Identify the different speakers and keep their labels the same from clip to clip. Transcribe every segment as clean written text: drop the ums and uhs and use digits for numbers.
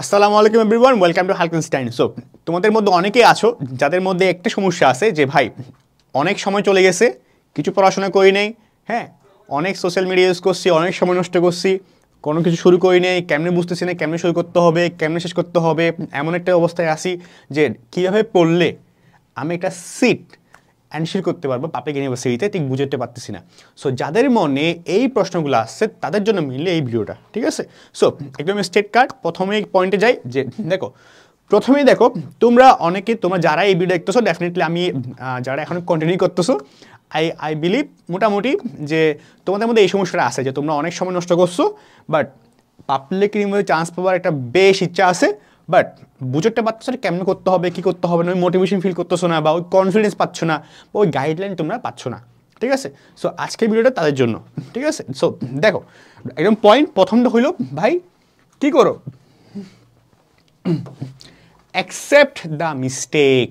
Speaker 1: আসসালামু আলাইকুম everyone, welcome to হালকেনস্টাইন। So তোমাদের মধ্যে অনেকেই আছো যাদের মধ্যে একটা সমস্যা আছে যে ভাই অনেক সময় চলে গেছে, কিছু পড়াশোনা করি নেই, হ্যাঁ অনেক সোশ্যাল মিডিয়া ইউজ করছি, অনেক সময় নষ্ট করছি, কোনো কিছু শুরু করি নেই, কেমনে বুঝতেছি না কেমনে শুরু করতে হবে, কেমনে শেষ করতে হবে, এমন একটা অবস্থায় আসি যে কীভাবে পড়লে আমি একটা সিট অ্যানসার করতে পারবো পাবলিক ইউনিভার্সিটিতে, ঠিক বুঝতে পারতেছি না। সো যাদের মনে এই প্রশ্নগুলো আসছে তাদের জন্য মিললে এই ভিডিওটা, ঠিক আছে? সো একদম স্ট্রেট কাট, প্রথমে পয়েন্টে যাই যে দেখো, প্রথমেই দেখো তোমরা অনেকে, তোমরা যারা এই ভিডিও দেখতেছো, ডেফিনেটলি আমি যারা এখন কন্টিনিউ করতেছো, আই বিলিভ মোটামুটি যে তোমাদের মধ্যে এই সমস্যাটা আছে যে তোমরা অনেক সময় নষ্ট করছো, বাট পাবলিক ইউনিভার্সিটি চান্স পাওয়ার একটা বেশ ইচ্ছা আছে, বাট বুঝতে পারছো না কেমন করতে হবে, কী করতে হবে না, ওই মোটিভেশন ফিল করতেছো না, বা ওই কনফিডেন্স পাচ্ছ না, বা ওই গাইডলাইন তোমরা পাচ্ছ না, ঠিক আছে? সো আজকের ভিডিওটা তাদের জন্য, ঠিক আছে? সো দেখো একদম পয়েন্ট প্রথমটা হইল, ভাই কী করো, অ্যাকসেপ্ট দ্য মিস্টেক।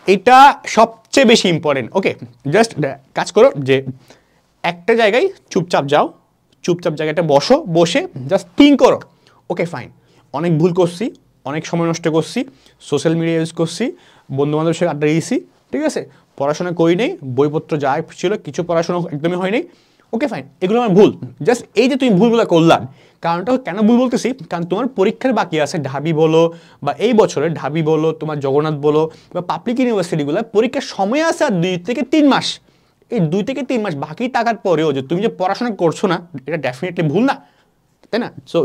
Speaker 1: এটা সবচেয়ে বেশি ইম্পর্টেন্ট। ওকে, জাস্ট কাজ করো যে একটা জায়গায় চুপচাপ যাও, চুপচাপ জায়গাটা বসে জাস্ট থিঙ্ক করো, ওকে ফাইন, অনেক ভুল করছি, অনেক সময় নষ্ট করছি, সোশ্যাল মিডিয়া ইউজ করছি, বন্ধুবান্ধবের সাথে আড্ডা দিয়েছি, ঠিক আছে, পড়াশোনা করি নেই, বইপত্র যা ছিল কিছু পড়াশোনা একদমই হয়নি, ওকে ফাইন, এগুলো আমার ভুল। জাস্ট এই যে তুমি ভুলগুলো করলাম, কারণটা কেন ভুল বলতেছি, কারণ তোমার পরীক্ষার বাকি আছে, ঢাবি বলো বা এই বছরে ঢাবি বলো, তোমার জগন্নাথ বলো বা পাবলিক ইউনিভার্সিটিগুলো, পরীক্ষার সময় আছে আর 2 থেকে 3 মাস। এই 2 থেকে 3 মাস বাকি থাকার পরেও যে তুমি যে পড়াশোনা করছো না, এটা ডেফিনেটলি ভুল না, তাই না? সো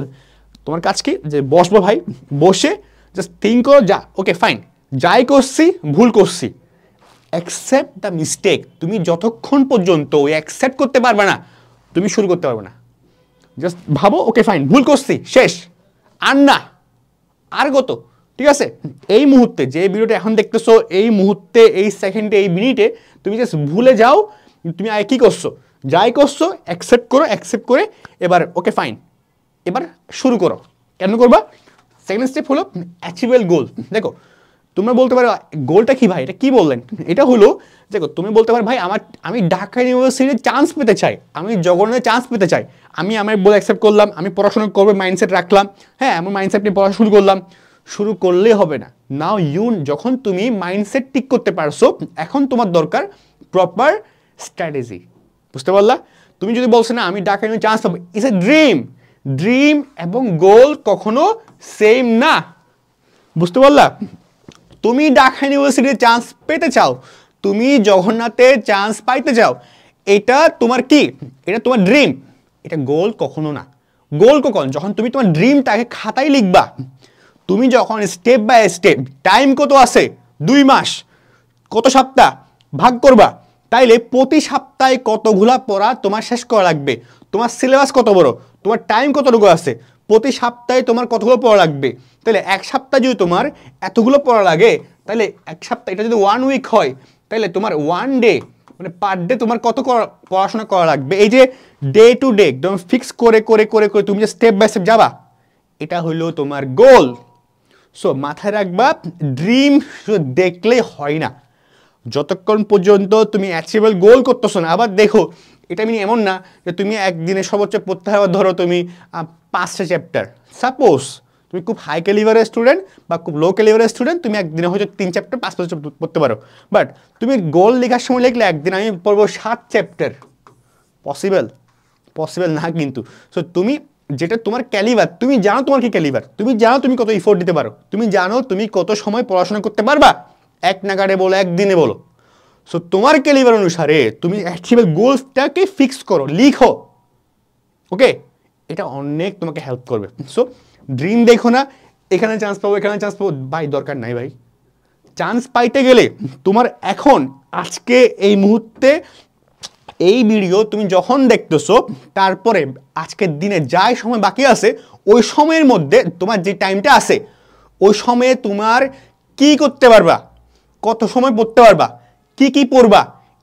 Speaker 1: তোমার কাজ কি, যে বসবো ভাই, বসে জাস্ট থিঙ্ক করো, যা ওকে ফাইন, যাই করছি ভুল করছি, অ্যাকসেপ্ট দ্য মিস্টেক। তুমি যতক্ষণ পর্যন্ত ওই অ্যাকসেপ্ট করতে পারবে না, তুমি শুরু করতে পারবে না। জাস্ট ভাবো, ওকে ফাইন, ভুল করছি, শেষ, আর না, আর গত, ঠিক আছে? এই মুহূর্তে যে ভিডিওটা এখন দেখতেছো, এই মুহূর্তে, এই সেকেন্ডে, এই মিনিটে তুমি জাস্ট ভুলে যাও তুমি আগে কী করছো, যাই করছো অ্যাকসেপ্ট করো, অ্যাকসেপ্ট করে এবার ওকে ফাইন, এবার শুরু করো। কেন করবা? সেকেন্ড স্টেপ হলো অ্যাচিভেবল গোল। দেখো তোমরা বলতে পারো গোলটা কি ভাই, এটা কি বললেন? এটা হলো, দেখো তুমি বলতে পারো ভাই আমি ঢাকা ইউনিভার্সিটিতে চান্স পেতে চাই, আমি জগন্নাথে চান্স পেতে চাই, আমি আমার বলে অ্যাকসেপ্ট করলাম, আমি পড়াশোনা করবো মাইন্ডসেট রাখলাম, হ্যাঁ এমন মাইন্ডসেট নিয়ে পড়াশোনা শুরু করলাম। শুরু করলেই হবে না, নাও যখন তুমি মাইন্ডসেট ঠিক করতে পারছো, এখন তোমার দরকার প্রপার স্ট্র্যাটেজি। বুঝতে পারলা? তুমি যদি বলছো না আমি ঢাকা ইউনিভার্সিটি চান্স পাবো, ইটস এ ড্রিম এবং গোল কখনো সেম না। বুঝতে পারলা? তুমি ঢাকা ইউনিভার্সিটিতে চান্স পেতে চাও, তুমি জগন্নাথে চান্স পাইতে চাও, এটা তোমার কি, এটা তোমার ড্রিম, এটা গোল কখনো না। গোল কখন? যখন তুমি তোমার ড্রিমটাকে খাতায় লিখবা, তুমি যখন স্টেপ বাই স্টেপ, টাইম কত আছে, 2 মাস, কত সপ্তাহ ভাগ করবা, তাইলে প্রতি সপ্তাহে কতগুলা পড়া তোমার শেষ করা লাগবে, তোমার সিলেবাস কত বড়, তোমার টাইম কতটুকু আছে, প্রতি সপ্তাহে তোমার কতগুলো পড়া লাগবে, তাহলে এক সপ্তাহ যদি তোমার এতগুলো পড়া লাগে, তাহলে এক সপ্তাহ, এটা যদি 1 উইক হয়, তাহলে তোমার 1 ডে মানে পার ডে তোমার কত পড়াশোনা করা লাগবে। এই যে ডে টু ডে একদম ফিক্স করে করে করে করে তুমি যে স্টেপ বাই স্টেপ যাবা, এটা হলো তোমার গোল। সো মাথায় রাখবা, ড্রিম শুধু দেখলেই হয় না, যতক্ষণ পর্যন্ত তুমি অ্যাচিভেবল গোল করতেছো না। আবার দেখো, এটা আমি এমন না যে তুমি একদিনে সর্বোচ্চ পড়তে হবে, ধরো তুমি 5টা চ্যাপ্টার, সাপোজ তুমি খুব হাই ক্যালিভারের স্টুডেন্ট বা খুব লো ক্যালিভারের স্টুডেন্ট, তুমি একদিনে হয়তো 3 চ্যাপ্টার 5 চ্যাপ্টার পড়তে পারো, বাট তুমি গোল লেখার সময় লিখলে একদিন আমি পড়বো 7 চ্যাপ্টার, পসিবল না কিন্তু। সো তুমি যেটা তোমার ক্যালিভার, তুমি জানো তোমার কি ক্যালিভার, তুমি জানো তুমি কত ইফোর্ট দিতে পারো, তুমি জানো তুমি কত সময় পড়াশোনা করতে পারবা, এক নাগাড়ে বলো, একদিনে বলো। সো তোমার ক্যালিভার অনুসারে তুমি অ্যাচিভেবল গোলসটাকে ফিক্স করো, লিখো, ওকে? এটা অনেক তোমাকে হেল্প করবে। সো ড্রিম দেখো না এখানে চান্স পাবো, এখানে চান্স পাবো, ভাই দরকার নাই ভাই। চান্স পাইতে গেলে তোমার এখন আজকে এই মুহূর্তে এই ভিডিও তুমি যখন দেখতেছো, তারপরে আজকের দিনে যাই সময় বাকি আছে, ওই সময়ের মধ্যে তোমার যে টাইমটা আছে, ওই সময়ে তোমার কি করতে পারবা, কত সময় পড়তে পারবা, কি কি পড়বা,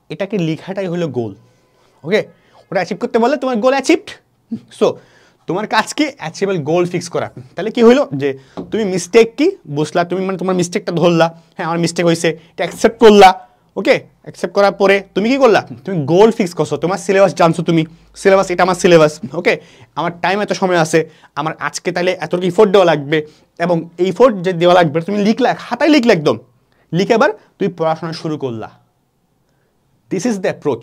Speaker 1: এটাকে লেখাটাই হলো গোল, ওকে? ওটা অ্যাচিভ করতে বললে তোমার গোল অ্যাচিভড। সো তোমার কাজ কি, অ্যাচিভেবল গোল ফিক্স করা। তাহলে কি হলো, যে তুমি মিস্টেক কি বুঝলা, তুমি মানে তোমার মিস্টেকটা ধরলা, হ্যাঁ আমার মিস্টেক হয়েছে, এটা অ্যাকসেপ্ট করলা, ওকে? অ্যাকসেপ্ট করার পরে তুমি কি করলা, তুমি গোল ফিক্স করছো, তোমার সিলেবাস জানছো, তুমি সিলেবাস এটা আমার সিলেবাস, ওকে আমার টাইম এত সময় আছে, আমার আজকে তাহলে এতটুকু ইফোর্ট দেওয়া লাগবে, এবং এই ইফোর্ট যে দেওয়া লাগবে তুমি লিখলা, খাতায় লিখলে একদম লিখে এবার তুমি পড়াশোনা শুরু করলা। This is the approach,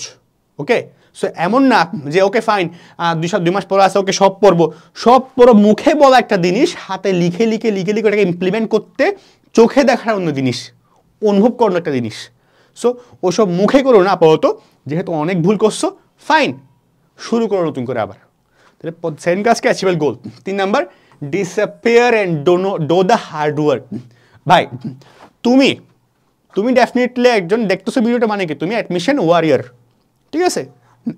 Speaker 1: okay. So এমন না যে ওকে ফাইন 2 মাস পরে আছে, ওকে সব পড়বো, সব পড়ো মুখে বলা একটা জিনিস, হাতে লিখে লিখে লিখে লিখে ওটাকে ইমপ্লিমেন্ট করতে চোখে দেখার অন্য জিনিস, অনুভব করার একটা জিনিস। সো ওসব মুখে করো না আপাতত, যেহেতু অনেক ভুল করছো, ফাইন শুরু করো নতুন করে আবার। তাহলে সেকেন্ড কাজকে achievable goal. 3 number, disappear and do the hard work. ভাই তুমি ডেফিনেটলি একজন দেখতেছো ভিডিওটা, মানে কি তুমি অ্যাডমিশন ওয়ারিয়ার, ঠিক আছে।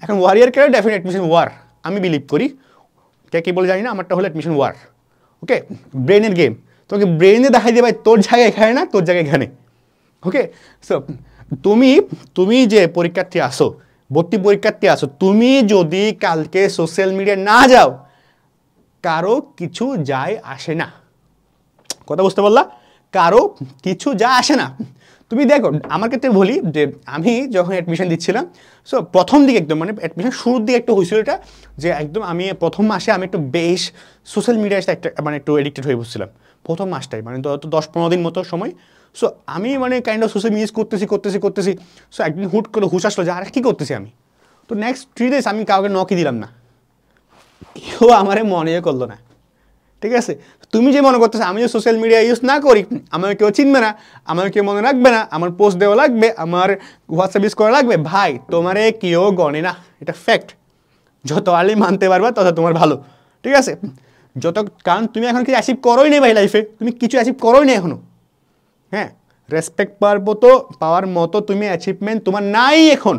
Speaker 1: এখন ওয়ারিয়ার কেন, ডেফিনেট অ্যাডমিশন ওয়ার আমি বিলিভ করি, কে কি বলে জানি না, আমারটা হলো অ্যাডমিশন ওয়ার, ওকে। ব্রেনের গেম, তোকে ব্রেনে দেখাই দিয়ে ভাই তোর জায়গায় এখানে না, তোর জায়গায় এখানে, ওকে। সো তুমি যে পরীক্ষার্থী আসো, ভর্তি পরীক্ষার্থী আসো, তুমি যদি কালকে সোশ্যাল মিডিয়া না যাও, কারো কিছু যায় আসে না। কথা বুঝতে পারলা? কারো কিছু যা আসে না। তুমি দেখো আমার ক্ষেত্রে বলি যে আমি যখন অ্যাডমিশন দিচ্ছিলাম, সো প্রথম দিকে একদম মানে অ্যাডমিশন শুরুর দিকে একটু হয়েছিল এটা, যে একদম আমি প্রথম মাসে আমি একটু বেশ সোশ্যাল মিডিয়ায় একটা মানে একটু এডিক্টেড হয়ে বসছিলাম প্রথম মাসটাই, মানে তো 10-15 দিন মতো সময়। সো আমি মানে কাইন্ড অফ সোশ্যাল মিডিয়া করতেছি। সো একদিন হুট করে হুশ আসলো যে আর কী করতেছি আমি, তো নেক্সট 3 days আমি কাউকে নকই দিলাম না, কেউ আমারে মনে করলো না, ঠিক আছে। তুমি যে মনে করতেছো আমি যে সোশ্যাল মিডিয়া ইউজ না করি আমার কেউ চিনবে না, আমার কেউ মনে রাখবে না, আমার পোস্ট দেওয়া লাগবে, আমার হোয়াটসঅ্যাপ ইউজ করা লাগবে, ভাই তোমারে কেউ গণে না, এটা ফ্যাক্ট। যত আর্লি মানতে পারবা তত তোমার ভালো, ঠিক আছে। কারণ তুমি এখন কিছু অ্যাচিভ করোই নেই ভাই লাইফে, তুমি কিছু অ্যাচিভ করোই নেই এখনো, হ্যাঁ। রেসপেক্ট পাওয়ার মতো তুমি অ্যাচিভমেন্ট তোমার নাই এখন।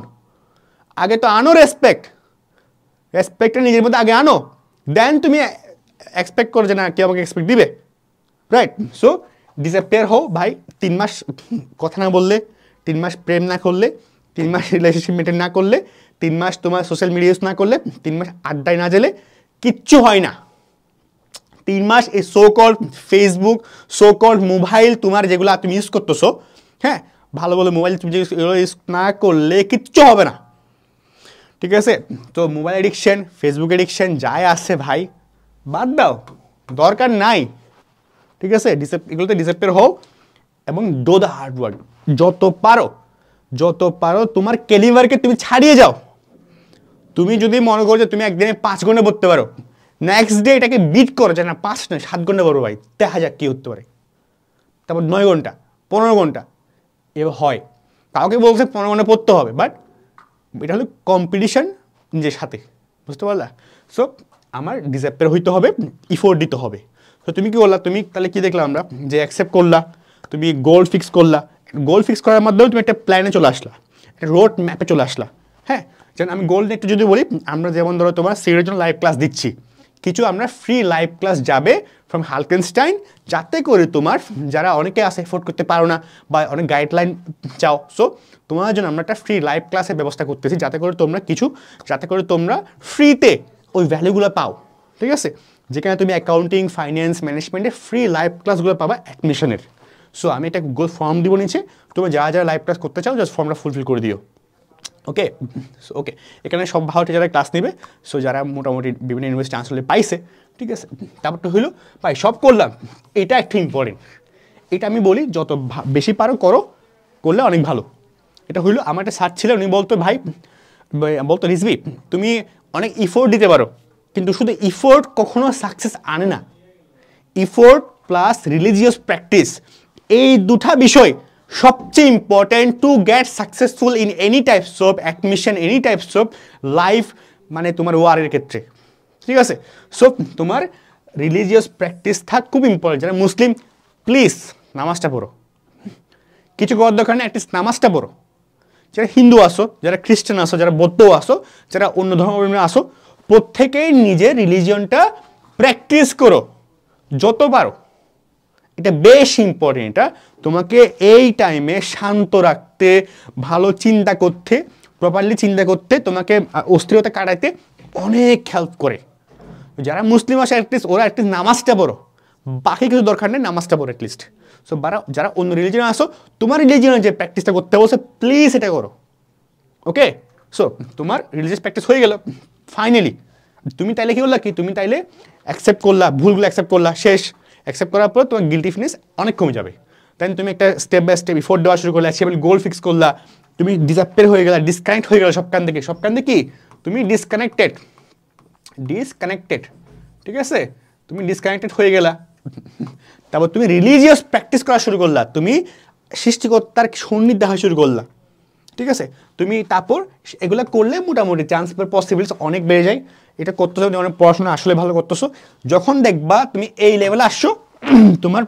Speaker 1: আগে তো আনো রেসপেক্টটা নিজের মধ্যে আগে আনো, দেন তুমি এক্সপেক্ট করো যে না কেউ আমাকে এক্সপেক্ট দিবে, রাইট। সো ডিসঅ্যাপিয়ার হও ভাই, 3 মাস কথা না বললে, 3 মাস প্রেম না করলে, 3 মাস রিলেশনশিপ মেনটেন না করলে, 3 মাস তোমার সোশ্যাল মিডিয়া ইউজ না করলে, 3 মাস আড্ডায় না গেলে কিচ্ছু হয় না। 3 মাস এই so called Facebook, so called mobile তোমার যেগুলো তুমি ইউজ করতেছো, হ্যাঁ ভালো ভালো মোবাইল তুমি এগুলো ইউজ না করলে কিচ্ছু হবে না, ঠিক আছে। তো মোবাইল এডিকশন, ফেসবুক এডিকশন যাই আসে ভাই বাদ দাও, দরকার নাই, ঠিক আছে। এগুলোতে ডিসঅ্যাপিয়ার হও এবং ডো দ্য হার্ড ওয়ার্ক। যত পারো তোমার ক্যালিবারকে তুমি ছাড়িয়ে যাও। তুমি যদি মনে করো যে তুমি একদিনে 5 ঘন্টা পড়তে পারো, নেক্সট ডে এটাকে বিট করো যে না 5 নয় 7 ঘন্টা পড়ো ভাই, দেখা যাক কী হতে পারে। তারপর 9 ঘন্টা 15 ঘন্টা এবার হয়, কাউকে বলছে 15 ঘন্টা পড়তে হবে, বাট এটা হলো কম্পিটিশন নিজের সাথে, বুঝতে পারলা। সো আমার ডিসঅ্যাপিয়ার হইতে হবে, ইফোর্ট দিতে হবে। তো তুমি কি করলা, তুমি তাহলে কি দেখলাম আমরা যে অ্যাকসেপ্ট করলা, তুমি গোল ফিক্স করলা, গোল ফিক্স করার মাধ্যমে তুমি একটা প্ল্যানে চলে আসলা, একটা রোড ম্যাপে চলে আসলা, হ্যাঁ। যেমন আমি গোল একটু যদি বলি, আমরা যেমন ধরো তোমার সিরিজের জন্য লাইভ ক্লাস দিচ্ছি, কিছু আমরা ফ্রি লাইভ ক্লাস যাবে ফ্রম হালকেনস্টাইন, যাতে করে তোমার যারা অনেকে আসে এফোর্ড করতে পারো না বা অনেক গাইডলাইন চাও, সো তোমার জন্য আমরা একটা ফ্রি লাইভ ক্লাসের ব্যবস্থা করতেছি, যাতে করে তোমরা ফ্রিতে ওই ভ্যালুগুলো পাও, ঠিক আছে। যেখানে তুমি অ্যাকাউন্টিং, ফাইন্যান্স, ম্যানেজমেন্টের ফ্রি লাইভ ক্লাসগুলো পাবা অ্যাডমিশনের। সো আমি একটা গুগল ফর্ম দিব নিচে, তুমি যারা লাইভ ক্লাস করতে চাও জাস্ট ফর্মটা ফুলফিল করে দিও, ওকে। এখানে সব ভালো টিচাররা ক্লাস নেবে, সো যারা মোটামুটি বিভিন্ন ইউনিভার্সিটি আনসার পাইছে, ঠিক আছে। তারপরটা হইলো ভাই সব করলাম, এটা একটু ইম্পর্টেন্ট, এটা আমি বলি যত বেশি পারো করলে অনেক ভালো। এটা হইলো আমার একটা স্যার ছিল, উনি বলতো রিজভি তুমি অনেক ইফোর্ট দিতে পারো, কিন্তু শুধু ইফোর্ট কখনো সাকসেস আনে না। ইফোর্ট প্লাস রিলিজিয়াস প্র্যাকটিস, এই দুটা বিষয় সবচেয়ে important to get successful in any types of admission, any types of life, মানে তোমার ওয়ারের ক্ষেত্রে, ঠিক আছে। সো তোমার রিলিজিয়াস প্র্যাকটিস থাক খুব ইম্পর্টেন্ট। যারা মুসলিম প্লিজ নামাজটা পড়ো, কিছু করার দরকার নেই, অ্যাটলিস্ট নামাজটা পড়ো। যারা হিন্দু আসো, যারা খ্রিস্টান আসো, যারা বৌদ্ধ আসো, যারা অন্য ধর্মাবলম্বী আসো, প্রত্যেকেই নিজের রিলিজিয়নটা প্র্যাকটিস করো যত পারো, এটা বেশ ইম্পর্টেন্ট। এটা তোমাকে এই টাইমে শান্ত রাখতে, ভালো চিন্তা করতে, প্রপারলি চিন্তা করতে, তোমাকে অস্থিরতা কাটাইতে অনেক হেল্প করে। যারা মুসলিম আসে অ্যাটলিস্ট ওরা নামাজটা পড়ো, বাকি কিছু দরকার নেই, নামাজটা পড়ো অ্যাটলিস্ট। সো যারা অন্য রিলিজিয়নে আসো, তোমার রিলিজিয়নে যে প্র্যাকটিসটা করতে বলছে প্লিজ এটা করো। ওকে, সো তোমার রিলিজিয়াস প্র্যাকটিস হয়ে গেল ফাইনালি। তুমি তাইলে কি করলা, কি তুমি তাইলে অ্যাকসেপ্ট করলা, ভুলগুলো অ্যাকসেপ্ট করলা, শেষ। অ্যাকসেপ্ট করার পর তোমার গিল্টিফনেস অনেক কমে যাবে। দেন তুমি একটা স্টেপ বাই স্টেপ ইফোর্ট দেওয়া শুরু করলা, অ্যাচিভেবল গোল ফিক্স করলা, তুমি ডিসঅ্যাপিয়ার হয়ে গেলা, ডিসকানেক্ট হয়ে গেলা সব কান থেকে। কি তুমি ডিসকানেক্টেড, ঠিক আছে, তুমি ডিসকানেক্টেড হয়ে গেলা। তারপর তুমি রিলিজিয়াস প্র্যাকটিস করা শুরু করলা, তুমি সৃষ্টিকর্তার সন্নিধি দেখা শুরু করলা, ঠিক আছে। তুমি তারপর এগুলো করলে মোটামুটি চান্স পসিবিলিটিস অনেক বেড়ে যায়। এটা করতেছো, অনেক পড়াশোনা আসলে ভালো করতেছো, যখন দেখবা তুমি এই লেভেলে আসছো তোমার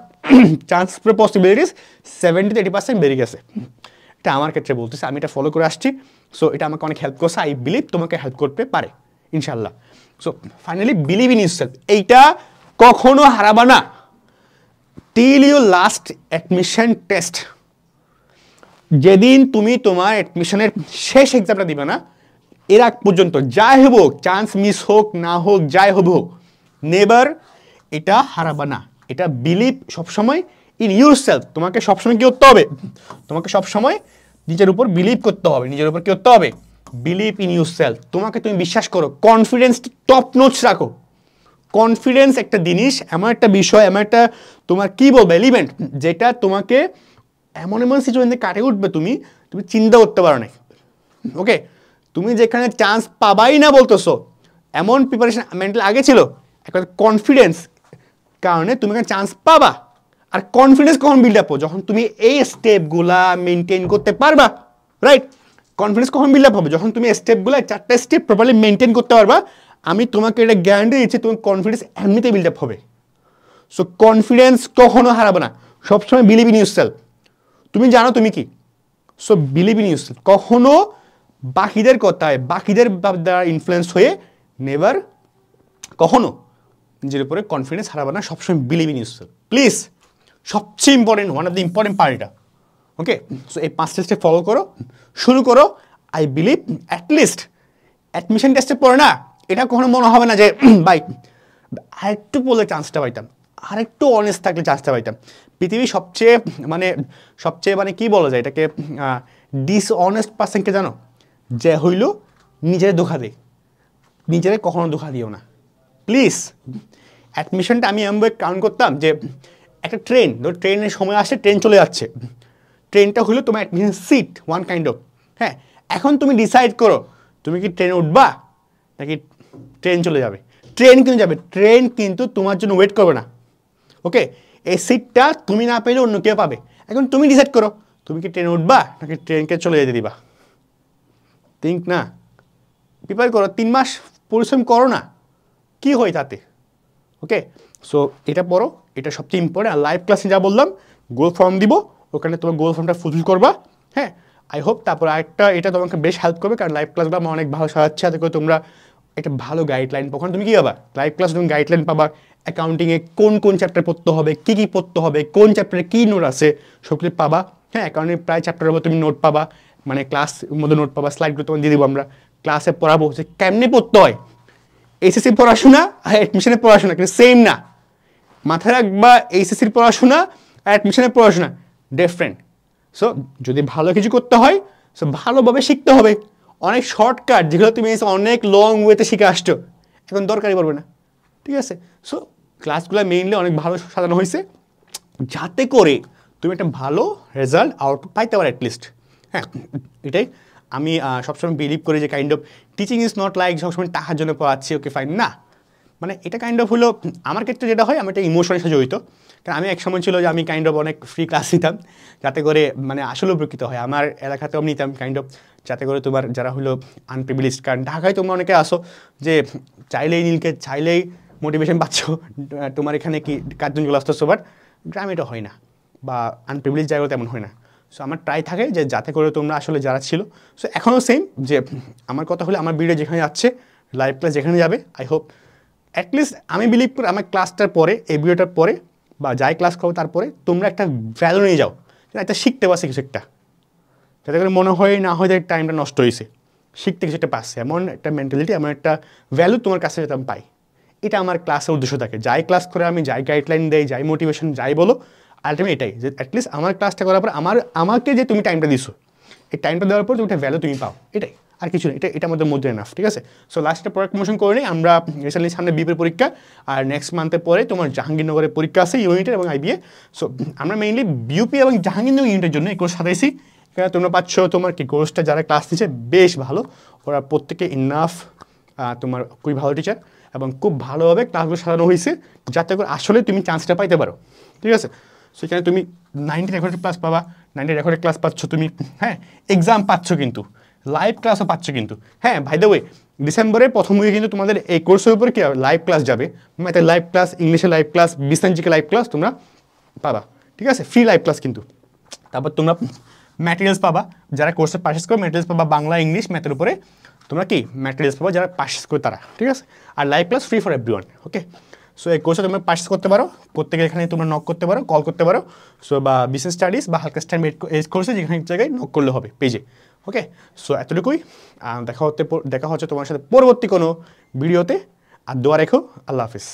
Speaker 1: চান্স পসিবিলিটিস 70-80% বেড়ে গেছে। এটা আমার ক্ষেত্রে বলতেছে, আমি এটা ফলো করে আসছি। সো এটা আমাকে অনেক হেল্প করছে, আই বিলিভ তোমাকে হেল্প করতে পারে ইনশাল্লাহ। So finally believe in yourself, এইটা কখনো হারাবা না till you last admission test. যেদিন তুমি তোমার অ্যাডমিশনের শেষ এক্সামটা দিবে না, এর আগ পর্যন্ত যাই হোক, চান্স মিস হোক না হোক, যাই হোক, নেভার এটা হারাবা না। এটা বিলিভ সবসময় ইন ইউরসেলফ। তোমাকে সবসময় কি করতে হবে, তোমাকে সবসময় নিজের উপর বিলিভ করতে হবে। নিজের উপর কি করতে হবে, বিলিভ ইন ইউরসেলফ। তোমাকে তুমি বিশ্বাস করো, কনফিডেন্স টপ নোটস রাখো। কনফিডেন্স একটা জিনিস, এমন একটা বিষয়, এমন একটা তোমার কি বলবো এলিমেন্ট, যেটা তোমাকে এমন সিচুয়েশনে কাটিয়ে উঠবে, তুমি চিন্তা করতে পারো না। ওকে, তুমি যেখানে চান্স পাবাই না বলতেছো, এমন প্রিপারেশন মেন্টাল আগে ছিল, একটা কনফিডেন্স কারণে তুমি এখানে চান্স পাবা। আর কনফিডেন্স কখন বিল্ড আপ, যখন তুমি এই স্টেপগুলা মেনটেন করতে পারবা, রাইট। কনফিডেন্স কখন বিল্ড আপ হবে, যখন তুমি স্টেপগুলো 4টা স্টেপ প্রপারলি মেনটেন করতে পারবা। আমি তোমাকে এটা গ্যারান্টি দিচ্ছি, তোমার কনফিডেন্স এমনিতেই বিল্ড আপ হবে। সো কনফিডেন্স কখনো হারাবে না, সবসময় বিলিভ ইন ইউরসেলফ। তুমি জানো তুমি কি, সো বিলিভ ইন ইউরসেলফ। কখনো বাকিদের কথায়, বাকিদের দ্বারা ইনফ্লুয়েন্স হয়ে নেভার কখনো নিজের উপরে কনফিডেন্স হারাবে না, সবসময় বিলিভ ইন ইউরসেলফ প্লিজ। সবচেয়ে important, one of the important part এটা। ওকে, সো এই 5টা স্টেপ ফলো করো, শুরু করো। আই বিলিভ অ্যাটলিস্ট অ্যাডমিশন টেস্টে পড়ে না, এটা কখনো মনে হবে না যে ভাই আরেকটু পড়লে চান্সটা পাইতাম, আরেকটু অনেস্ট থাকলে চান্সটা পাইতাম। পৃথিবীর সবচেয়ে মানে কি বলা যায় এটাকে, ডিসঅনেস্ট পার্সনকে জানো, যে হইল নিজের ধোঁকা দেয়। নিজেরে কখনো ধোঁকা দিও না প্লিজ। অ্যাডমিশনটা আমি এমন কাউন্ট করতাম যে একটা ট্রেন, ধর ট্রেনের সময় আসে, ট্রেন চলে যাচ্ছে, ট্রেনটা হলো তোমার admission seat one kind of. হ্যাঁ, এখন তুমি ডিসাইড করো তুমি কি ট্রেনে উঠবা নাকি ট্রেন চলে যাবে। ট্রেন কিন্তু যাবে, ট্রেন কিন্তু তোমার জন্য ওয়েট করবে না। ওকে, এই সিটটা তুমি না পেলে অন্য কেউ পাবে। এখন তুমি ডিসাইড করো তুমি কি ট্রেনে উঠবা নাকি ট্রেনকে চলে যেতে দিবা। থিঙ্ক না, প্রিপেয়ার করো, 3 মাস পরিশ্রম করো না, কি হয় তাতে। ওকে, সো এটা পড়ো, এটা সবচেয়ে ইম্পর্টেন্ট। আর লাইভ ক্লাসে যা বললাম, গোল ফর্ম দিব, ওখানে তোমার গোল ফর্মটা ফুলফিল করবা। হ্যাঁ, আই হোপ। তারপর আরেকটা, এটা তোমাকে বেশ হেল্প করবে, কারণ লাইভ ক্লাসগুলো আমার অনেক ভালো সাজাচ্ছে, যাতে করে তোমরা একটা ভালো গাইডলাইন পাও। তুমি কী পাবা, লাইভ ক্লাস তুমি গাইডলাইন পাবা, অ্যাকাউন্টিংয়ে কোন কোন চ্যাপ্টার পড়তে হবে, কী পড়তে হবে, কোন চ্যাপ্টারে কী নোট আছে, সবগুলো পাবা। হ্যাঁ, অ্যাকাউন্টিং প্রায় চ্যাপ্টারের উপর তুমি নোট পাবা, মানে ক্লাস মধ্যে নোট পাবা, স্লাইডগুলো তোমাকে দিয়ে দেবো আমরা, ক্লাসে পড়াবো যে কেমনি পড়তে হয়। এইচএসসি পড়াশোনা আর অ্যাডমিশনের পড়াশোনা কিন্তু সেম না, মাথায় রাখবা। এইচএসসির পড়াশোনা আর অ্যাডমিশনের পড়াশোনা ডিফারেন্ট। সো যদি ভালো কিছু করতে হয়, সো ভালোভাবে শিখতে হবে। অনেক শর্টকাট যেগুলো তুমি অনেক লং ওয়েতে শিখে আসছো, এখন দরকারই পড়বে না, ঠিক আছে। সো ক্লাসগুলো মেইনলি অনেক ভালো সাজানো হয়েছে, যাতে করে তুমি একটা ভালো রেজাল্ট আউটপুট পাইতে পারো অ্যাটলিস্ট। হ্যাঁ, এটাই আমি সবসময় বিলিভ করি যে kind of teaching is not like সবসময় টাকার জন্য পড়াচ্ছি, ওকে ফাইন না। মানে এটা কাইন্ড অফ হলো, আমার ক্ষেত্রে যেটা হয়, আমি একটা ইমোশনের সাথে জড়িত। কারণ আমি এক সময় ছিল যে আমি কাইন্ড অফ অনেক ফ্রি ক্লাস নিতাম, যাতে করে মানে আসলে উপকৃত হয়। আমার এলাকাতেও আমি নিতাম কাইন্ড অফ, যাতে করে তোমার যারা হলো আনপ্রিভিলেজড, কারণ ঢাকায় তোমরা অনেকে আসো যে চাইলেই নীলকে চাইলেই মোটিভেশন পাচ্ছ, তোমার এখানে কি কার্জনগুলো আসতেছো, বাট গ্রামে এটা হয় না, বা আনপ্রিভিলেজ জায়গাও তেমন হয় না। সো আমার ট্রাই থাকে যে যাতে করে তোমরা আসলে যারা ছিল, সো এখনও সেম, যে আমার কথা হলো আমার ভিডিও যেখানে যাচ্ছে, লাইভ ক্লাস যেখানে যাবে, আই হোপ অ্যাটলিস্ট আমি বিলিভ করি আমার ক্লাসটার পরে, এই ভিডিওটার পরে, বা যাই ক্লাস করো তারপরে তোমরা একটা ভ্যালু নিয়ে যাও, একটা শিখতে পারছে কিছু একটা, যাতে করে মনে হয় না হয় যে টাইমটা নষ্ট হয়েছে, শিখতে কিছু একটা পাচ্ছে, এমন একটা মেন্টালিটি, এমন একটা ভ্যালু তোমার কাছে যাতে আমি পাই। এটা আমার ক্লাসের উদ্দেশ্য থাকে। যাই ক্লাস করে আমি, যাই গাইডলাইন দেই, যাই মোটিভেশন, যাই বলো, আলটিমেট এটাই যে অ্যাটলিস্ট আমার ক্লাসটা করার পর আমাকে যে তুমি টাইমটা দিছো, এই টাইমটা দেওয়ার পর তুমি একটা ভ্যালু তুমি পাও, এটাই, আর কিছু নেই। এটা আমাদের মধ্যে এনাফ, ঠিক আছে? সো লাস্টে প্রোডাক্ট প্রমোশন করে নিই আমরা। রিসেন্টলি সামনে বিপির পরীক্ষা, আর নেক্সট মান্থের পরে তোমার জাহাঙ্গীরনগরের পরীক্ষা আছে ইউনিটের এবং আইবিএ। সো আমরা মেইনলি বিউপি এবং জাহাঙ্গীরনগর ইউনিটের জন্য এই কোর্স সাজাইছি। এখানে তোমরা পাচ্ছ তোমার কি কোর্সটা যারা ক্লাস দিচ্ছে বেশ ভালো, ওরা প্রত্যেকে ইনাফ, তোমার খুবই ভালো টিচার, এবং খুব ভালোভাবে ক্লাসগুলো সাজানো হয়েছে যাতে করে আসলে তুমি চান্সটা পাইতে পারো, ঠিক আছে? সেখানে তুমি 90 রেকর্ডেড ক্লাস পাবা, 90 রেকর্ডেড ক্লাস পাচ্ছ তুমি, হ্যাঁ, এক্সাম পাচ্ছ কিন্তু, লাইভ ক্লাসও পাচ্ছ কিন্তু। হ্যাঁ, বাই দ্য ওয়ে, ডিসেম্বরের প্রথম উইকে কিন্তু তোমাদের এই কোর্সের উপরে কি লাইভ ক্লাস যাবে, ম্যাথের লাইভ ক্লাস, ইংলিশের লাইভ ক্লাস, বিস্তানজিকে লাইভ ক্লাস তোমরা পাবা, ঠিক আছে? ফ্রি লাইভ ক্লাস কিন্তু। তারপর তোমরা ম্যাটেরিয়ালস পাবা, যারা কোর্সে পারচেস করো ম্যাটেরিয়ালস পাবা, বাংলা ইংলিশ ম্যাথের উপরে তোমরা কি ম্যাটেরিয়ালস পাবা যারা পারচেস করে তারা, ঠিক আছে? আর live class free for everyone, okay? So এই কোর্সে তোমরা পারচেস করতে পারো, প্রত্যেকে এখানে তোমরা নক করতে পারো, কল করতে পারো। সো বা বিজনেস স্টাডিজ বা হালকা স্টাইম এই কোর্সে যেখানে জায়গায় নক করলে হবে পেজে, ওকে? সো এতটুকুই, দেখা হচ্ছে তোমার সাথে পরবর্তী কোনো ভিডিওতে। আর দোয়া রেখো। আল্লাহ হাফিজ।